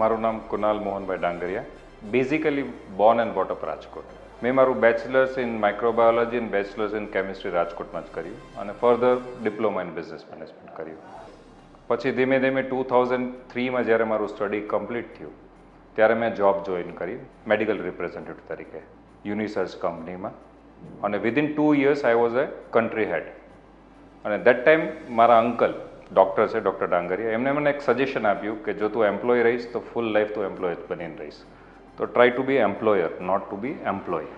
મારું નામ Kunal Mohanbhai Dangariya. Basically born and brought up Rajkot. મેં મારું bachelors in microbiology and bachelors in chemistry રાજકોટમાં જ કર્યું અને further diploma in business management કર્યું. પછી ધીમે ધીમે 2003માં જ્યારે મારું સ્ટડી કમ્પ્લીટ થયું ત્યારે મેં જોબ જોઈન કરી મેડિકલ રિપ્રેઝેન્ટેટિવ તરીકે યુનિસર્ચ કંપનીમાં, અને within 2 years I was a country head. અને દેટ ટાઈમ મારા અંકલ ડૉક્ટર છે, ડૉક્ટર ડાંગરિયા, એમને મને એક સજેશન આપ્યું કે જો તું એમ્પ્લોય રહીશ તો ફૂલ લાઈફ તું એમ્પ્લોય જ બનીને રહીશ, તો try to be employer not to be employ.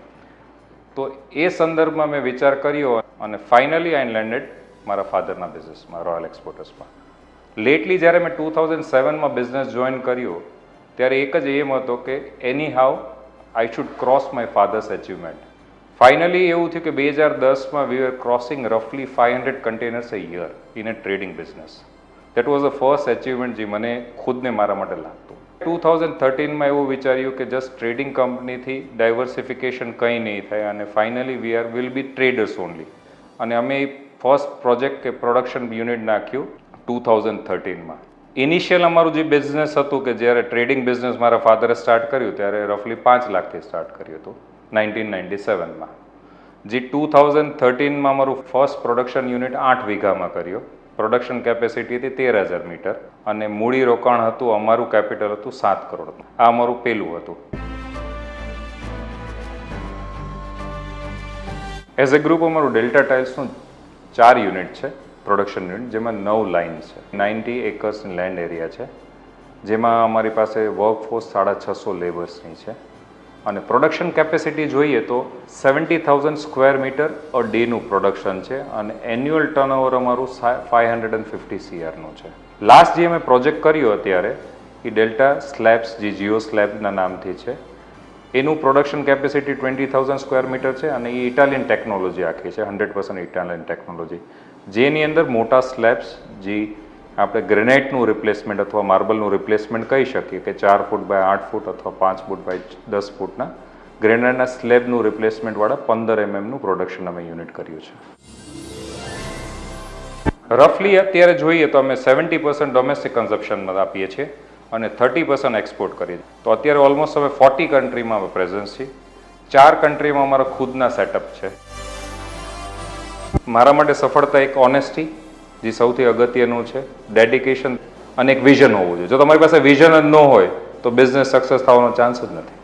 તો એ સંદર્ભમાં મેં વિચાર કર્યો અને ફાઇનલી આઈ લેન્ડેડ મારા ફાધરના બિઝનેસમાં, રોયલ એક્સપોર્ટર્સમાં. લેટલી જ્યારે મેં 2007માં બિઝનેસ જોઈન કર્યો ત્યારે એક જ એમ હતો કે anyhow I should cross my father's achievement. Finally એવું થયું કે 2010માં વી આર ક્રોસિંગ રફલી 500 containers a year in a trading business. That was the first achievement જે મને ખુદને મારા માટે લાગતું. 2013માં એવું વિચાર્યું કે જસ્ટ ટ્રેડિંગ કંપનીથી ડાયવર્સિફિકેશન કંઈ નહીં થાય અને finally will be traders only. અને અમે ફર્સ્ટ પ્રોજેક્ટ કે પ્રોડક્શન યુનિટ નાખ્યું 2013માં. ઇનિશિયલ અમારું જે બિઝનેસ હતું કે જ્યારે ટ્રેડિંગ બિઝનેસ મારા ફાધરે સ્ટાર્ટ કર્યું ત્યારે રફલી 5 લાખથી સ્ટાર્ટ કર્યું હતું 1997માં. જે 2013માં અમારું ફર્સ્ટ પ્રોડક્શન યુનિટ 8 વીઘામાં કર્યો. પ્રોડક્શન કેપેસિટી હતી 13,000 મીટર અને મૂડી રોકાણ હતું, અમારું કેપિટલ હતું 7 કરોડ. આ અમારું પહેલું હતું. એઝ એ ગ્રુપ અમારું ડેલ્ટા ટાઇલ્સનું 4 યુનિટ છે પ્રોડક્શન યુનિટ, જેમાં 9 લાઇન્સ છે. 90 એકર્સ લેન્ડ એરિયા છે, જેમાં અમારી પાસે વર્કફોર્સ 650 લેબર્સની છે. અને પ્રોડક્શન કેપેસિટી જોઈએ તો 70,000 સ્ક્વેર મીટર અ ડેનું પ્રોડક્શન છે અને એન્યુઅલ ટર્નઓવર અમારું 550 CRનું છે. લાસ્ટ જે અમે પ્રોજેક્ટ કર્યો અત્યારે એ ડેલ્ટા સ્લેબ્સ, જે જીઓ સ્લેબના નામથી છે, એનું પ્રોડક્શન કેપેસિટી 20,000 સ્ક્વેર મીટર છે અને એ ઇટાલિયન ટેકનોલોજી આખી છે, 100% ઇટાલિયન ટેકનોલોજી, જેની અંદર મોટા સ્લેબ્સ, જે આપણે ગ્રેનાઇટનું રિપ્લેસમેન્ટ અથવા માર્બલનું રિપ્લેસમેન્ટ કહી શકીએ કે 4 ફૂટ બાય 8 ફૂટ અથવા 5 ફૂટ બાય 10 ફૂટના ગ્રેનાઇટના સ્લેબનું રિપ્લેસમેન્ટવાળા 15 mmનું પ્રોડક્શન અમે યુનિટ કર્યું છે. રફલી અત્યારે જોઈએ તો અમે 70% ડોમેસ્ટિક કન્ઝપ્શનમાં આપીએ છીએ અને 30% એક્સપોર્ટ કરીએ છીએ. તો અત્યારે ઓલમોસ્ટ અમે 40 કન્ટ્રીમાં અમે પ્રેઝન્સ છીએ. 4 કન્ટ્રીમાં અમારા ખુદના સેટઅપ છે. મારા માટે સફળતા એક ઓનેસ્ટી, જે સૌથી અગત્યનું છે, ડેડિકેશન અને એક વિઝન હોવું જોઈએ. જો તમારી પાસે વિઝન જ ન હોય તો બિઝનેસ સક્સેસ થવાનો ચાન્સ જ નથી.